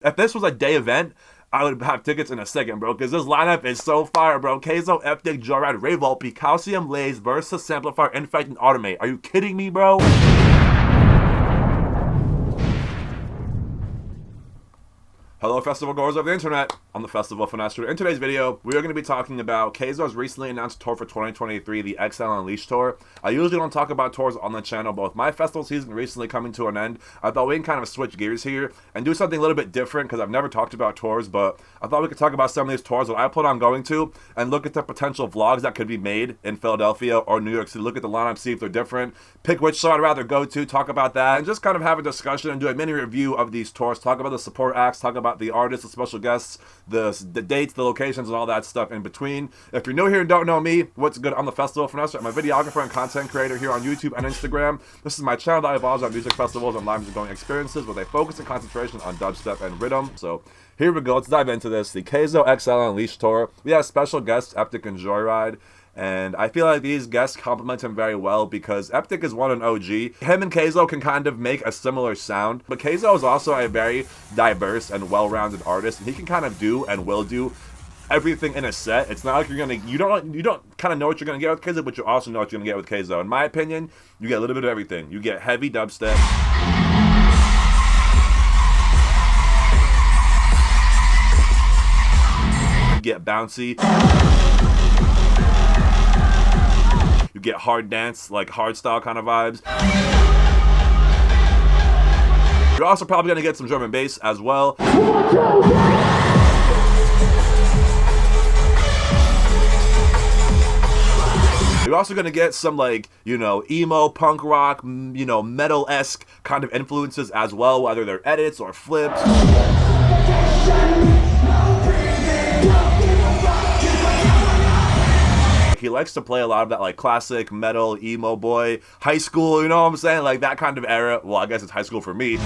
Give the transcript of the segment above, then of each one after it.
If this was a day event, I would have tickets in a second, bro, because this lineup is so fire, bro. Kayzo, Eptic, Joyride, Revolt, Calcium, Lays, Versus, Samplifier, Infect, and Automate. Are you kidding me, bro? Hello, festival goers of the internet. I'm the Festival Finesser. In today's video, we are going to be talking about Kayzo's recently announced tour for 2023, the XL Unleashed tour. I usually don't talk about tours on the channel, but with my festival season recently coming to an end, I thought we can kind of switch gears here and do something a little bit different because I've never talked about tours, but I thought we could talk about some of these tours that I plan on going to and look at the potential vlogs that could be made in Philadelphia or New York City. Look at the lineup, see if they're different, pick which show I'd rather go to, talk about that, and just kind of have a discussion and do a mini review of these tours, talk about the support acts, talk about the artists, the special guests, the dates, the locations, and all that stuff in between. If you're new here and don't know me, what's good? I'm the Festival Finesser. I'm a videographer and content creator here on YouTube and Instagram. This is my channel that evolves on music festivals and live music-going experiences with a focus and concentration on dubstep and rhythm. So here we go. Let's dive into this. The Kayzo XL Unleashed tour. We have special guests, Eptic and Joyride. And I feel like these guests complement him very well because Eptic is an OG. Him and Kayzo can kind of make a similar sound, but Kayzo is also a very diverse and well-rounded artist, and he can kind of do and will do everything in a set. It's not like you don't kind of know what you're gonna get with Kayzo, but you also know what you're gonna get with Kayzo. In my opinion, you get a little bit of everything. You get heavy dubstep. You get bouncy. You get hard dance, like hard style kind of vibes. You're also probably gonna get some drum and bass as well. You're also gonna get some emo, punk rock, metal-esque kind of influences as well, whether they're edits or flips. He likes to play a lot of that classic metal, emo boy, high school, you know what I'm saying? Like that kind of era. Well, I guess it's high school for me.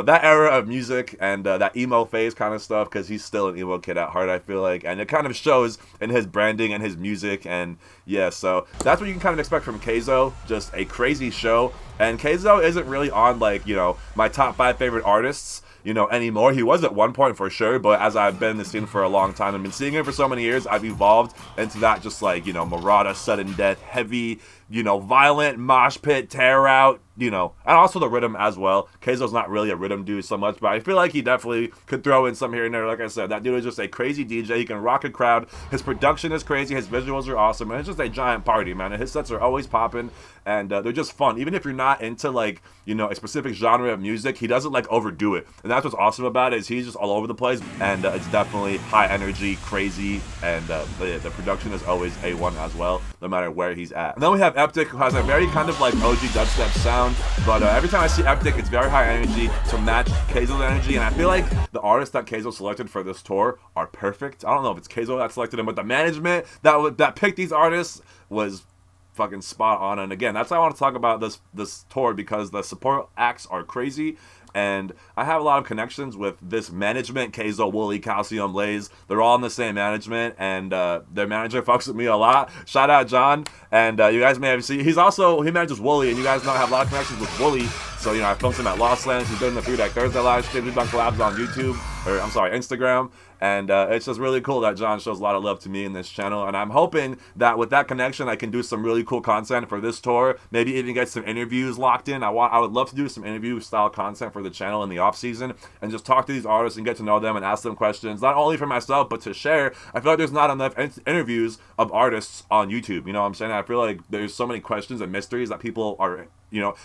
That era of music and that emo phase kind of stuff, because he's still an emo kid at heart, I feel like, and it kind of shows in his branding and his music. And yeah, so that's what you can kind of expect from Kayzo, just a crazy show. And Kayzo isn't really on my top 5 favorite artists anymore. He was at one point for sure, but as I've been in the scene for a long time and been seeing him for so many years, I've evolved into that just Murata, sudden death, heavy, violent mosh pit, tear out, and also the rhythm as well. Kayzo's not really a rhythm dude so much, but I feel like he definitely could throw in some here and there. Like I said, that dude is just a crazy DJ. He can rock a crowd. His production is crazy. His visuals are awesome, and it's just a giant party, man. And his sets are always popping, and they're just fun. Even if you're not into a specific genre of music, he doesn't overdo it. And that's what's awesome about it, is he's just all over the place, and it's definitely high energy, crazy, and the production is always A1 as well, no matter where he's at. And then we have Eptic, who has a very kind of OG dubstep sound, but every time I see Eptic, it's very high energy to match Kayzo's energy, and I feel like the artists that Kayzo selected for this tour are perfect. I don't know if it's Kayzo that selected them, but the management that picked these artists was fucking spot on. And again, that's why I want to talk about this tour, because the support acts are crazy, and I have a lot of connections with this management. Kayzo, Wooly, Calcium, Lays, they're all in the same management, and their manager fucks with me a lot. Shout out John. And you guys may have seen, he manages Wooly, and you guys know I have a lot of connections with Wooly. So I filmed him at Lost Lands. He's doing the Food Deck Thursday live stream. We've done collabs on YouTube, or I'm sorry, Instagram. And it's just really cool that John shows a lot of love to me in this channel. And I'm hoping that with that connection, I can do some really cool content for this tour. Maybe even get some interviews locked in. I would love to do some interview style content for the channel in the off season, and just talk to these artists and get to know them and ask them questions, not only for myself, but to share. I feel like there's not enough interviews of artists on YouTube. You know what I'm saying? I feel like there's so many questions and mysteries that people are,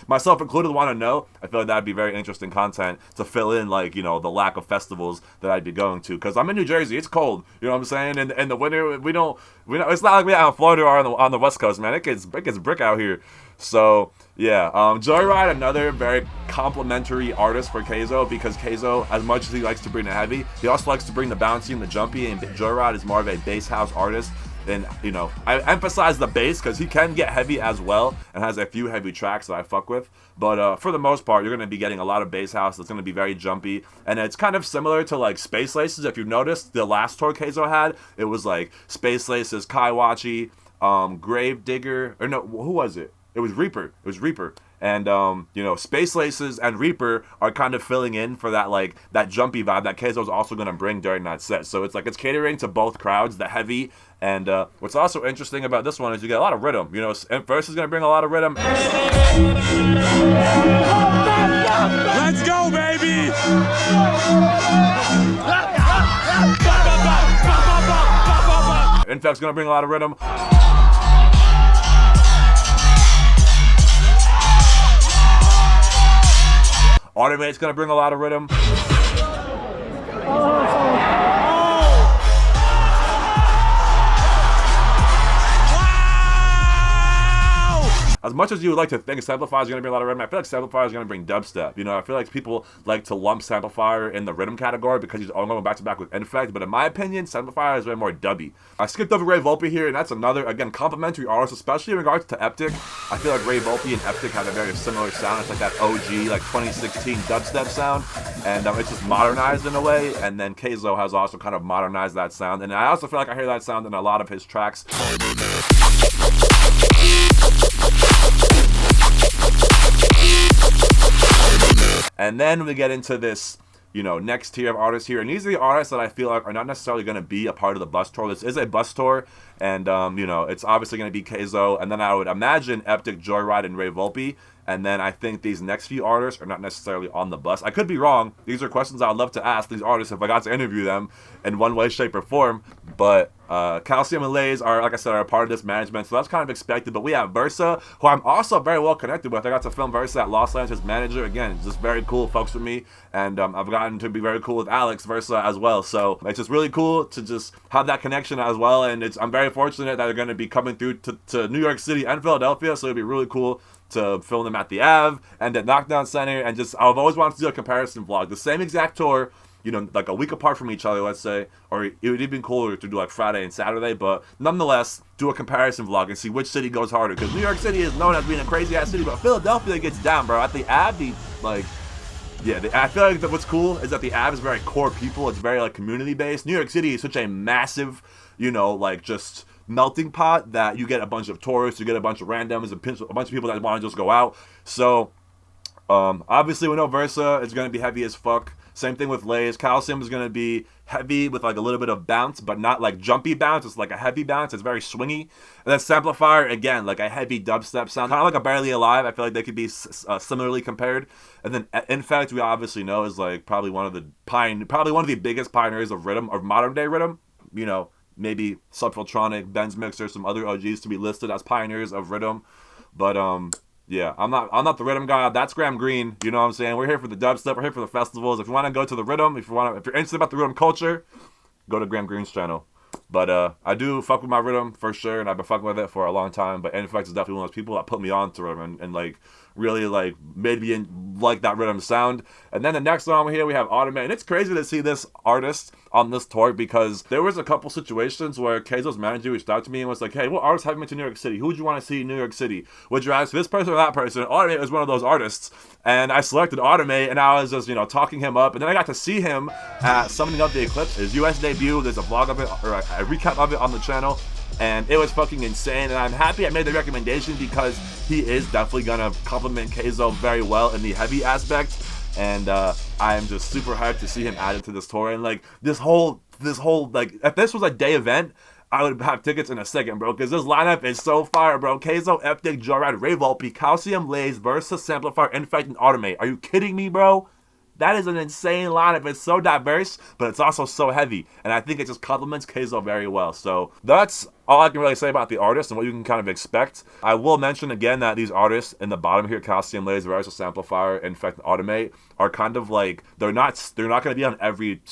myself included, want to know. I feel like that'd be very interesting content to fill in, the lack of festivals that I'd be going to. Because I'm in New Jersey, it's cold. You know what I'm saying? And in the winter, we don't. It's not like we out in Florida or on the West Coast, man. It gets brick out here. So yeah, Joyride, another very complimentary artist for Kayzo, because Kayzo, as much as he likes to bring the heavy, he also likes to bring the bouncy and the jumpy. And Joyride is more of a bass house artist. And I emphasize the bass because he can get heavy as well, and has a few heavy tracks that I fuck with. But for the most part, you're going to be getting a lot of bass house that's going to be very jumpy. And it's kind of similar to Space Laces. If you've noticed, the last tour Kayzo had, it was Space Laces, Kaiwachi, Gravedigger, or no, who was it? It was Reaper. It was Reaper. And you know, Space Laces and Reaper are kind of filling in for that, like, that jumpy vibe that Kayzo's also gonna bring during that set. So it's like it's catering to both crowds, the heavy. And what's also interesting about this one is you get a lot of rhythm. You know, Verse is gonna bring a lot of rhythm. Let's go, baby! Infect's gonna bring a lot of rhythm. Automate's gonna bring a lot of rhythm. As much as you would like to think Samplifier is going to bring a lot of rhythm, I feel like Samplifier is going to bring dubstep. You know, I feel like people like to lump Samplifier in the rhythm category because he's all going back to back with Infect, but in my opinion, Samplifier is way more dubby. I skipped over Ray Volpe here, and that's another, again, complimentary artist, especially in regards to Eptic. I feel like Ray Volpe and Eptic have a very similar sound. It's like that OG, like 2016 dubstep sound, and it's just modernized in a way, and then Kayzo has also kind of modernized that sound, and I also feel like I hear that sound in a lot of his tracks. And then we get into this, you know, next tier of artists here. And these are the artists that I feel like are not necessarily going to be a part of the bus tour. This is a bus tour. And, you know, it's obviously going to be Kayzo. And then I would imagine Eptic, Joyride, and Ray Volpe. And then I think these next few artists are not necessarily on the bus. I could be wrong. These are questions I would love to ask these artists if I got to interview them in one way, shape, or form. But Calcium and Lays are, like I said, are a part of this management, so that's kind of expected. But we have Versa, who I'm also very well connected with. I got to film Versa at Los Angeles, his manager. Again, just very cool folks with me. And I've gotten to be very cool with Alex Versa as well. So it's just really cool to just have that connection as well. And I'm very fortunate that they're going to be coming through to New York City and Philadelphia. So it'd be really cool to film them at the Ave and at Knockdown Center. And just, I've always wanted to do a comparison vlog. The same exact tour, you know, like a week apart from each other, let's say, or it would even cooler to do like Friday and Saturday, but nonetheless, do a comparison vlog and see which city goes harder, because New York City is known as being a crazy-ass city, but Philadelphia gets down, bro. At the Ave, like, yeah, I feel like what's cool is that the Ave is very core people. It's very, like, community-based. New York City is such a massive, you know, like, just melting pot that you get a bunch of tourists, you get a bunch of randoms, a bunch of people that want to just go out. So, obviously, we know Versa is going to be heavy as fuck. Same thing with Lays. Calcium is going to be heavy with like a little bit of bounce, but not like jumpy bounce. It's like a heavy bounce. It's very swingy. And then Samplifier, again, like a heavy dubstep sound. Kind of like a Barely Alive. I feel like they could be similarly compared. And then Infect, we obviously know, is like probably one of the biggest pioneers of rhythm, of modern day rhythm. You know, maybe Subfiltronic, Ben's Mixer, some other OGs to be listed as pioneers of rhythm. But yeah, I'm not the rhythm guy. That's Graham Green. You know what I'm saying? We're here for the dubstep. We're here for the festivals. If you want to go to the rhythm, if you're interested about the rhythm culture, go to Graham Green's channel. But I do fuck with my rhythm for sure, and I've been fucking with it for a long time. But Infect is definitely one of those people that put me on to rhythm and like really like made me like that rhythm sound. And then the next song here we have Automate, and it's crazy to see this artist on this tour because there was a couple situations where Kayzo's manager reached out to me and was like, hey, what artists have you been to New York City? Who would you want to see in New York City? Would you ask this person or that person? Automate was one of those artists, and I selected Automate, and I was just, you know, talking him up, and then I got to see him at Summoning Up the Eclipse, his US debut. There's a vlog of it, or a recap of it on the channel, and it was fucking insane. And I'm happy I made the recommendation because he is definitely gonna complement Kayzo very well in the heavy aspect, and I am just super hyped to see him added to this tour. And like this whole like, if this was a day event, I would have tickets in a second, bro, because this lineup is so fire, bro. Kayzo, Eptic, Joyride, Ray Volpe, Calcium, Lays, Versa, Samplifier, Infect, and Automate. Are you kidding me, bro? That is an insane lineup. It's so diverse, but it's also so heavy. And I think it just complements Kayzo very well. So that's all I can really say about the artist and what you can kind of expect. I will mention again that these artists in the bottom here, Calcium, Lays, Versa, Samplifier, Infect, and Automate, are kind of like, they're not going to be on every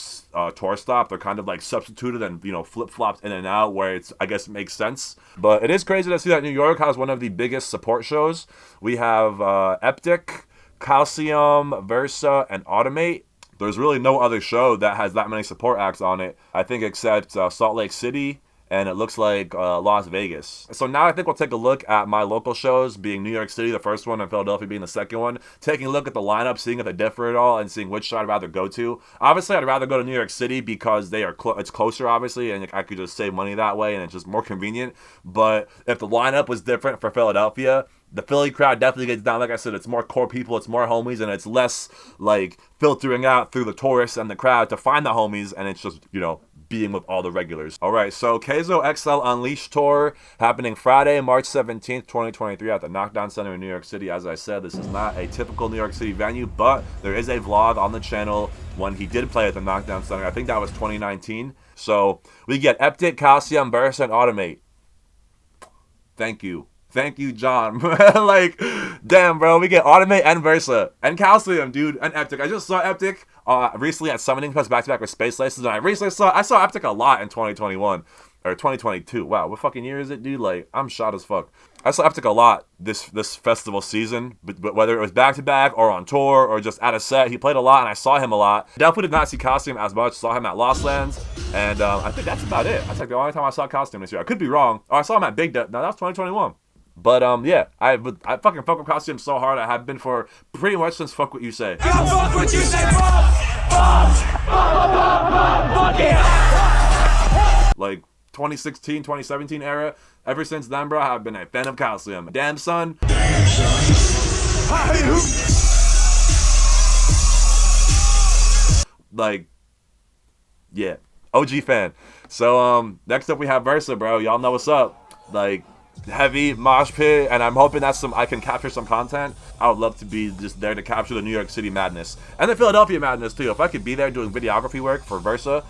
tour stop. They're kind of like substituted and, you know, flip-flopped in and out where it's, I guess, makes sense. But it is crazy to see that New York has one of the biggest support shows. We have Eptic, Calcium, Versa, and Automate. There's really no other show that has that many support acts on it, I think, except Salt Lake City and it looks like Las Vegas. So now I think we'll take a look at my local shows, being New York City, the first one, and Philadelphia being the second one. Taking a look at the lineup, seeing if they differ at all, and seeing which show I'd rather go to. Obviously, I'd rather go to New York City because they are it's closer, obviously, and I could just save money that way, and it's just more convenient. But if the lineup was different for Philadelphia, the Philly crowd definitely gets down. Like I said, it's more core people, it's more homies, and it's less like filtering out through the tourists and the crowd to find the homies, and it's just, you know, being with all the regulars. All right, so Kayzo XL Unleashed tour happening Friday, March 17th, 2023 at the Knockdown Center in New York City. As I said, this is not a typical New York City venue, but there is a vlog on the channel when he did play at the Knockdown Center. I think that was 2019. So we get Eptic, Calcium, Burst, and Automate. Thank you. Thank you, John. Like, damn, bro. We get Automate and Versa and Calcium, dude, and Eptic. I just saw Eptic recently at Summoning Fest back-to-back with Space Laces, and I saw Eptic a lot in 2021 or 2022. Wow, what fucking year is it, dude? Like, I'm shot as fuck. I saw Eptic a lot this festival season, but whether it was back-to-back or on tour or just at a set, he played a lot, and I saw him a lot. Definitely did not see Calcium as much. Saw him at Lost Lands, and I think that's about it. That's like the only time I saw Calcium this year. I could be wrong. Oh, I saw him at Big Death. No, that was 2021. But yeah, I fucking fuck with Costume so hard. I have been for pretty much since Fuck What You Say. Fuck what you say, Like 2016, 2017 era. Ever since then, bro, I've been a fan of Calcium. Damn son. Like, yeah, OG fan. So next up we have Versa, bro. Y'all know what's up. Like, heavy mosh pit, and I'm hoping that's I can capture some content. I would love to be just there to capture the New York City madness and the Philadelphia madness too. If I could be there doing videography work for Versa,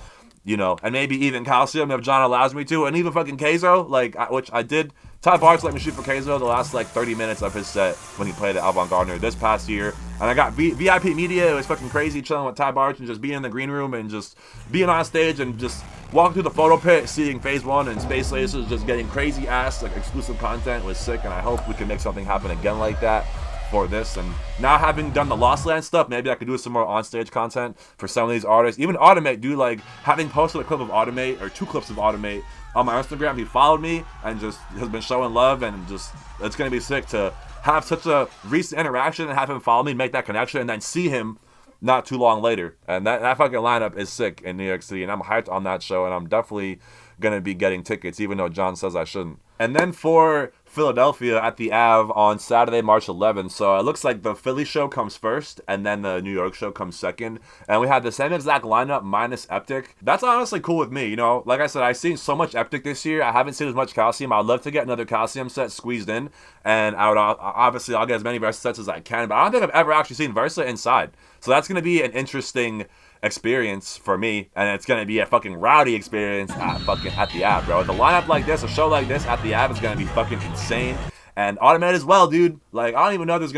you know, and maybe even Calcium if John allows me to, and even fucking Kayzo, like, which I did. Ty Bart's let me shoot for Kayzo the last like 30 minutes of his set when he played at Avant Gardner this past year, and I got VIP media. It was fucking crazy chilling with Ty Bart and just being in the green room and just being on stage and just walking through the photo pit, seeing Phase 1 and Space Laces just getting crazy ass like exclusive content was sick, and I hope we can make something happen again like that for this. And now having done the Lost Land stuff, maybe I could do some more on-stage content for some of these artists. Even Automate, dude, like having posted a clip of Automate or 2 clips of Automate on my Instagram. He followed me and just has been showing love, and just it's gonna be sick to have such a recent interaction and have him follow me, make that connection, and then see him not too long later. And that fucking lineup is sick in New York City, and I'm hyped on that show, and I'm definitely gonna be getting tickets, even though John says I shouldn't. And then for Philadelphia at the Ave on Saturday, March 11th. So it looks like the Philly show comes first, and then the New York show comes second. And we had the same exact lineup minus Eptic. That's honestly cool with me, you know. Like I said, I've seen so much Eptic this year. I haven't seen as much Calcium. I'd love to get another Calcium set squeezed in, and I would obviously I'll get as many Versa sets as I can. But I don't think I've ever actually seen Versa inside. So that's gonna be an interesting experience for me, and it's gonna be a fucking rowdy experience at the Ave, bro. The lineup like this, a show like this at the Ave is gonna be fucking insane. And Automate as well, dude. Like, I don't even know there's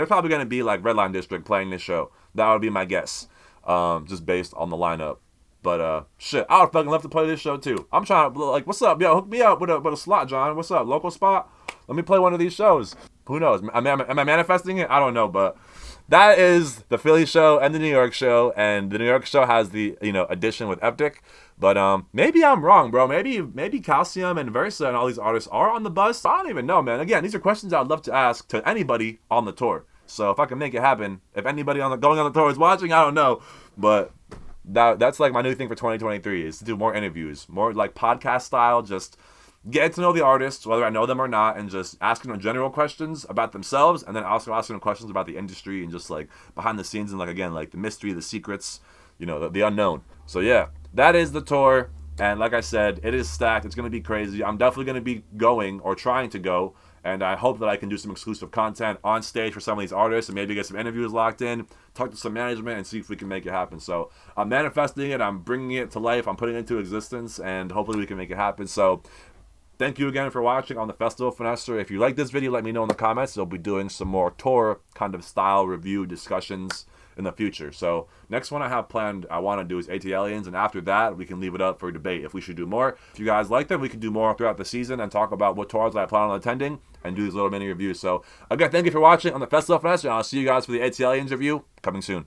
probably gonna be like Redline District playing this show. That would be my guess, just based on the lineup. But shit, I would fucking love to play this show too. I'm trying to, like, what's up, yo? Hook me up with a slot, John. What's up, local spot? Let me play one of these shows. Who knows? Am I manifesting it? I don't know, but that is the Philly show and the New York show, and the New York show has the, you know, addition with Eptic. But maybe I'm wrong, bro. Maybe Calcium and Versa and all these artists are on the bus. I don't even know, man. Again, these are questions I'd love to ask to anybody on the tour. So if I can make it happen, if anybody going on the tour is watching, I don't know, but that's like my new thing for 2023 is to do more interviews, more like podcast style, just getting to know the artists, whether I know them or not, and just asking them general questions about themselves, and then also asking them questions about the industry and just like behind the scenes and like, again, like the mystery, the secrets, you know, the unknown. So yeah, that is the tour. And like I said, it is stacked. It's going to be crazy. I'm definitely going to be going or trying to go. And I hope that I can do some exclusive content on stage for some of these artists and maybe get some interviews locked in, talk to some management, and see if we can make it happen. So I'm manifesting it. I'm bringing it to life. I'm putting it into existence, and hopefully we can make it happen. So thank you again for watching on the Festival Finesser. If you like this video, let me know in the comments. I'll be doing some more tour kind of style review discussions in the future. So next one I have planned, I want to do is AT Aliens, and after that we can leave it up for debate if we should do more. If you guys like them, we can do more throughout the season and talk about what tours I plan on attending and do these little mini reviews. So again, thank you for watching on the Festival Finesser, and I'll see you guys for the AT Aliens review coming soon.